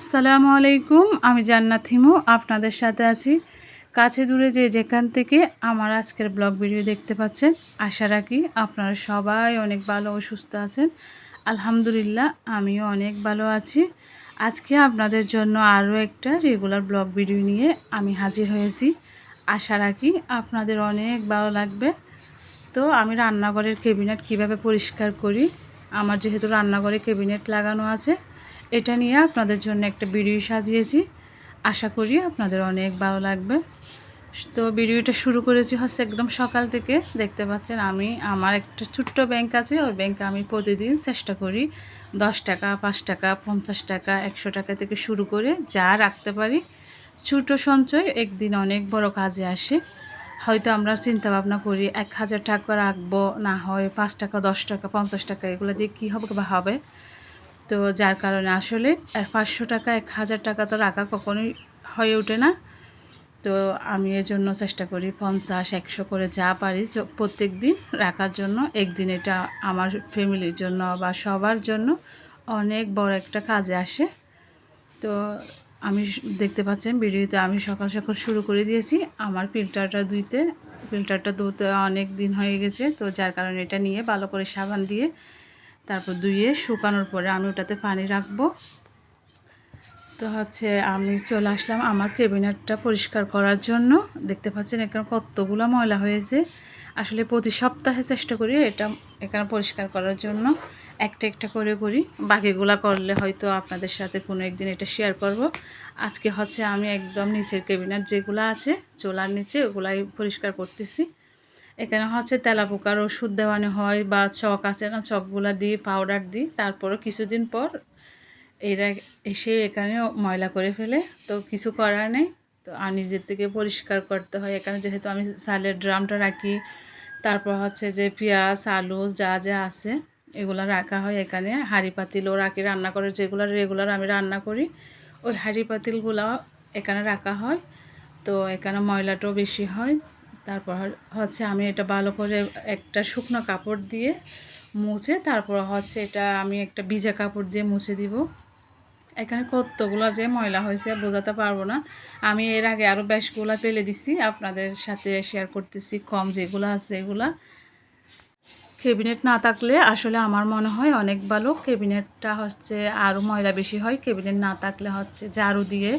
আসসালামু আলাইকুম। আমি জান্নাত হিমু আপনাদের সাথে আছি। কাছে দূরে যে যেখান থেকে আমার আজকের ব্লগ ভিডিও দেখতে পাচ্ছেন, আশা রাখি আপনারা সবাই অনেক ভালো ও সুস্থ আছেন। আলহামদুলিল্লাহ আমিও অনেক ভালো আছি। আজকে আপনাদের জন্য আরও একটা রেগুলার ব্লগ ভিডিও নিয়ে আমি হাজির হয়েছি। আশা রাখি আপনাদের অনেক ভালো লাগবে। তো আমি রান্নাঘরের ক্যাবিনেট কিভাবে পরিষ্কার করি, আমার যেহেতু রান্নাঘরে ক্যাবিনেট লাগানো আছে, এটা নিয়ে আপনাদের জন্য একটা ভিডিও সাজিয়েছি। আশা করি আপনাদের অনেক ভালো লাগবে। তো ভিডিওটা শুরু করেছি হচ্ছে একদম সকাল থেকে। দেখতে পাচ্ছেন আমি আমার একটা ছোট্ট ব্যাংক আছে, ওই ব্যাংকে আমি প্রতিদিন চেষ্টা করি 10 টাকা, 5 টাকা, 50 টাকা, 100 টাকা থেকে শুরু করে যা রাখতে পারি। ছোটো সঞ্চয় একদিন অনেক বড় কাজে আসে। হয়তো আমরা চিন্তা ভাবনা করি 1000 টাকা রাখবো, না হয় 5 টাকা, 10 টাকা, 50 টাকা, এগুলো দিয়ে কী হবে বা হবে। তো যার কারণে আসলে 500 টাকা, 1000 টাকা তো রাখা কখনোই হয়ে ওঠে না। তো আমি এর জন্য চেষ্টা করি 50, 100 করে যা পারি প্রত্যেক দিন রাখার জন্য। একদিন এটা আমার ফ্যামিলির জন্য বা সবার জন্য অনেক বড় একটা কাজে আসে। তো আমি দেখতে পাচ্ছেন ভিডিওতে আমি সকাল সকাল শুরু করে দিয়েছি আমার ফিল্টারটা ধুতে অনেক দিন হয়ে গেছে। তো যার কারণে এটা নিয়ে ভালো করে সাবান দিয়ে তারপর ধুয়ে শুকানোর পরে আমি ওটাতে পানি রাখবো। তো হচ্ছে আমি চলে আসলাম আমার ক্যাবিনেটটা পরিষ্কার করার জন্য। দেখতে পাচ্ছেন এখানে কতগুলো ময়লা হয়েছে। আসলে প্রতি সপ্তাহে চেষ্টা করি এটা এখানে পরিষ্কার করার জন্য, একটা একটা করে করি। বাকিগুলা করলে হয়তো আপনাদের সাথে কোনো একদিন এটা শেয়ার করব। আজকে হচ্ছে আমি একদম নিচের ক্যাবিনেট যেগুলো আছে চুলার নিচে ওগুলাই পরিষ্কার করতেছি। এখানে হচ্ছে তেলাপোকার ওষুধ দেওয়ানো হয় বা চক আছে না, চকগুলা দিই, পাউডার দিই। তারপরও কিছুদিন পর এরা এসে এখানে ময়লা করে ফেলে, তো কিছু করার নেই। তো আর নিজের থেকে পরিষ্কার করতে হয়। এখানে যেহেতু আমি চালের ড্রামটা রাখি, তারপর হচ্ছে যে পেঁয়াজ, আলু যা যা আছে এগুলো রাখা হয়। এখানে হাঁড়ি পাতিলও রাখি, রান্না করে যেগুলো রেগুলার আমি রান্না করি ওই হাঁড়ি পাতিলগুলো এখানে রাখা হয়। তো এখানে ময়লাটাও বেশি হয়। তারপর হচ্ছে আমি এটা ভালো করে একটা শুকনো কাপড় দিয়ে মুছে, তারপর হচ্ছে এটা আমি একটা ভিজা কাপড় দিয়ে মুছে দিব। এখানে কতগুলো যে ময়লা হয়েছে বোঝাতে পারবো না। আমি এর আগে আরও বেশগুলো ফেলে দিছি, আপনাদের সাথে শেয়ার করতেছি কম যেগুলো আছে এগুলা। ক্যাবিনেট না থাকলে আসলে আমার মনে হয় অনেক ভালো। ক্যাবিনেটটা হচ্ছে আরও ময়লা বেশি হয়। ক্যাবিনেট না থাকলে হচ্ছে ঝাড়ু দিয়ে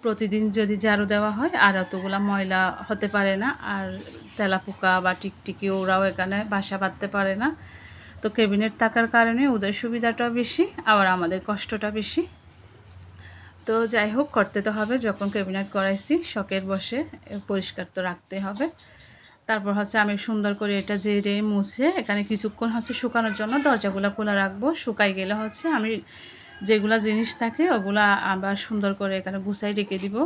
প্রতিদিন যদি ঝাড়ু দেওয়া হয় আর অতগুলো ময়লা হতে পারে না। আর তেলাপোকা বা টিকটিকি ওরাও এখানে বাসা বাঁধতে পারে না। তো ক্যাবিনেট থাকার কারণে ওদের সুবিধাটাও বেশি, আবার আমাদের কষ্টটা বেশি। তো যাই হোক, করতে তো হবে, যখন ক্যাবিনেট করাইছি শখের বসে পরিষ্কার তো রাখতে হবে। তারপর হচ্ছে আমি সুন্দর করে এটা ঝেড়ে মুছে এখানে কিছুক্ষণ হচ্ছে শুকানোর জন্য দরজাগুলো খোলা রাখবো। শুকাই গেলে হচ্ছে আমি যেগুলা জিনিস থাকে ওগুলা আবার সুন্দর করে এখানে গুছাই রেখে দিব।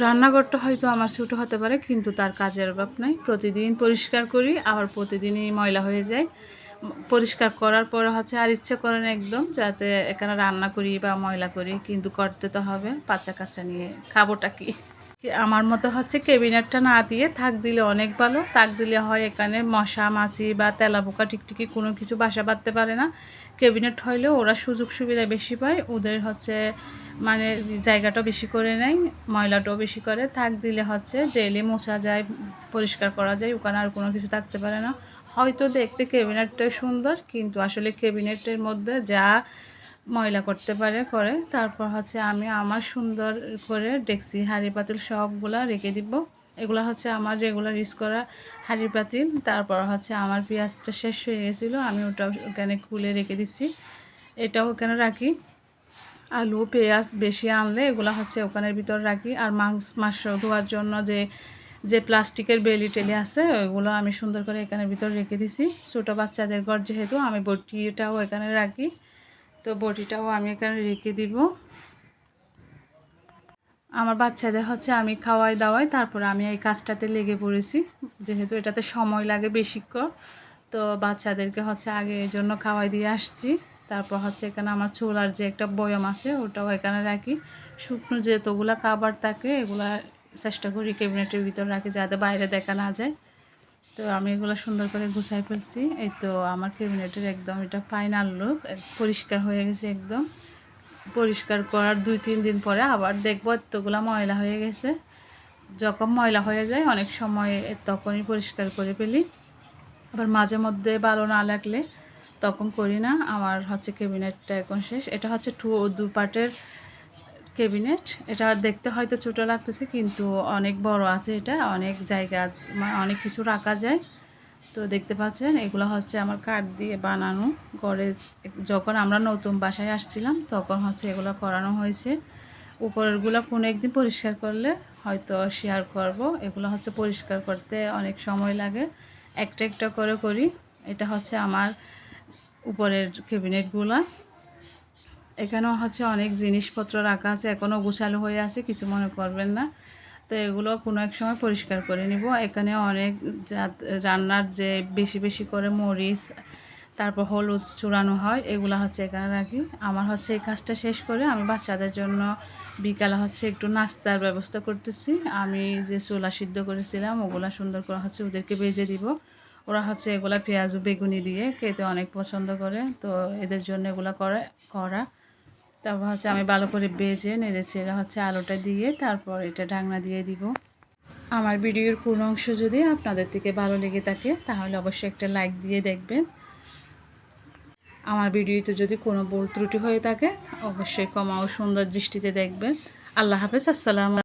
রান্নাঘরটা হয়তো আমার ছোটো হতে পারে, কিন্তু তার কাজের অভাব নাই। প্রতিদিন পরিষ্কার করি, আবার প্রতিদিনই ময়লা হয়ে যায়। পরিষ্কার করার পরে হচ্ছে আর ইচ্ছে করে না একদম যাতে এখানে রান্না করি বা ময়লা করি, কিন্তু করতে তো হবে। বাচ্চা কাচ্চা নিয়ে খাবোটা কি। আমার মতো হচ্ছে ক্যাবিনেটটা না দিয়ে থাক দিলে অনেক ভালো। থাক দিলে হয় এখানে মশা মাছি বা তেলাপোকা টিকটিকি কোনো কিছু বাসা বাঁধতে পারে না। ক্যাবিনেট হইলেও ওরা সুযোগ সুবিধা বেশি পায়, ওদের হচ্ছে মানে জায়গাটাও বেশি করে নেয়, ময়লাটাও বেশি করে। থাক দিলে হচ্ছে ডেইলি মোছা যায়, পরিষ্কার করা যায়, ওখানে আর কোনো কিছু থাকতে পারে না। হয়তো দেখতে ক্যাবিনেটটা সুন্দর, কিন্তু আসলে ক্যাবিনেটের মধ্যে যা ময়লা করতে পারে করে। তারপর হচ্ছে আমি আমার সুন্দর করে ডেকচি হাঁড়ি পাতিল সবগুলা রেখে দিব। এগুলো হচ্ছে আমার রেগুলার ইউজ করা হাঁড়ি পাতিল। তারপর হচ্ছে আমার পেঁয়াজটা শেষ হয়ে গেছিলো, আমি ওটাও ওখানে খুলে রেখে দিচ্ছি, এটাও ওখানে রাখি। আলু পেঁয়াজ বেশি আনলে এগুলো হচ্ছে ওখানের ভিতর রাখি। আর মাংস ধোয়ার জন্য যে যে প্লাস্টিকের বেলি টেলি আছে ওইগুলো আমি সুন্দর করে এখানের ভিতর রেখে দিছি। ছোটো বাচ্চাদের ঘর যেহেতু আমি বটিটাও এখানে রাখি, তো বটিটাও আমি এখানে রেখে দিব। আমার বাচ্চাদের হচ্ছে আমি খাওয়াই দাওয়াই, তারপর আমি এই কাজটাতে লেগে পড়েছি, যেহেতু এটাতে সময় লাগে বেশিক্ষণ। তো বাচ্চাদেরকে হচ্ছে আগে এই জন্য খাওয়াই দিয়ে আসছি। তারপর হচ্ছে এখানে আমার চুলার যে একটা বয়ম আছে ওটাও এখানে রাখি। শুকনো যেতগুলো খাবার থাকে এগুলা চেষ্টা করি ক্যাবিনেটের ভিতর রাখি যাতে বাইরে দেখা না যায়। তো আমি এগুলো সুন্দর করে গুছাই ফেলছি। এই তো আমার ক্যাবিনেটের একদম এটা ফাইনাল লুক, পরিষ্কার হয়ে গেছে একদম। পরিষ্কার করার 2-3 দিন পরে আবার দেখব এতগুলো ময়লা হয়ে গেছে। যখন ময়লা হয়ে যায় অনেক সময় তখনই পরিষ্কার করে ফেলি। আবার মাঝে মধ্যে ভালো না লাগলে তখন করি না। আমার হচ্ছে ক্যাবিনেটটা এখন শেষ। এটা হচ্ছে 2 পার্টের ক্যাবিনেট। এটা দেখতে হয়তো ছোটো লাগতেছে কিন্তু অনেক বড় আছে, এটা অনেক জায়গা অনেক কিছু রাখা যায়। তো দেখতে পাচ্ছেন এগুলো হচ্ছে আমার কাঠ দিয়ে বানানো। ঘরে যখন আমরা নতুন বাসায় আসছিলাম তখন হচ্ছে এগুলো করানো হয়েছে। উপরেরগুলো কোনো একদিন পরিষ্কার করলে হয়তো শেয়ার করব। এগুলো হচ্ছে পরিষ্কার করতে অনেক সময় লাগে, একটা একটা করে করি। এটা হচ্ছে আমার উপরের ক্যাবিনেটগুলো। এখানেও হচ্ছে অনেক জিনিসপত্র রাখা আছে, এখনও গোছালো হয়ে আছে, কিছু মনে করবেন না। তো এগুলো কোনো এক সময় পরিষ্কার করে নিব। এখানে অনেক রান্নার যে বেশি বেশি করে মরিচ, তারপর হলুদ চূড়ানো হয়, এগুলো হচ্ছে এখানে রাখি। আমার হচ্ছে এই কাজটা শেষ করে আমি বাচ্চাদের জন্য বিকালে হচ্ছে একটু নাস্তার ব্যবস্থা করতেছি। আমি যে ছোলা সিদ্ধ করেছিলাম ওগুলা সুন্দর করে হচ্ছে ওদেরকে ভেজে দিব। ওরা হচ্ছে এগুলা পেঁয়াজ ও বেগুনি দিয়ে খেতে অনেক পছন্দ করে, তো এদের জন্য এগুলো করা। তারপর হচ্ছে আমি ভালো করে ভেজে নেড়েচেড়ে হচ্ছে আলুটা দিয়ে তারপর এটা ঢাকনা দিয়ে দিব। আমার ভিডিওর কোনো অংশ যদি আপনাদের থেকে ভালো লেগে থাকে তাহলে অবশ্যই একটা লাইক দিয়ে দেখবেন। আমার ভিডিওতে যদি কোনো ভুল ত্রুটি হয়ে থাকে অবশ্যই ক্ষমা ও সুন্দর দৃষ্টিতে দেখবেন। আল্লাহ হাফেজ, আসসালামু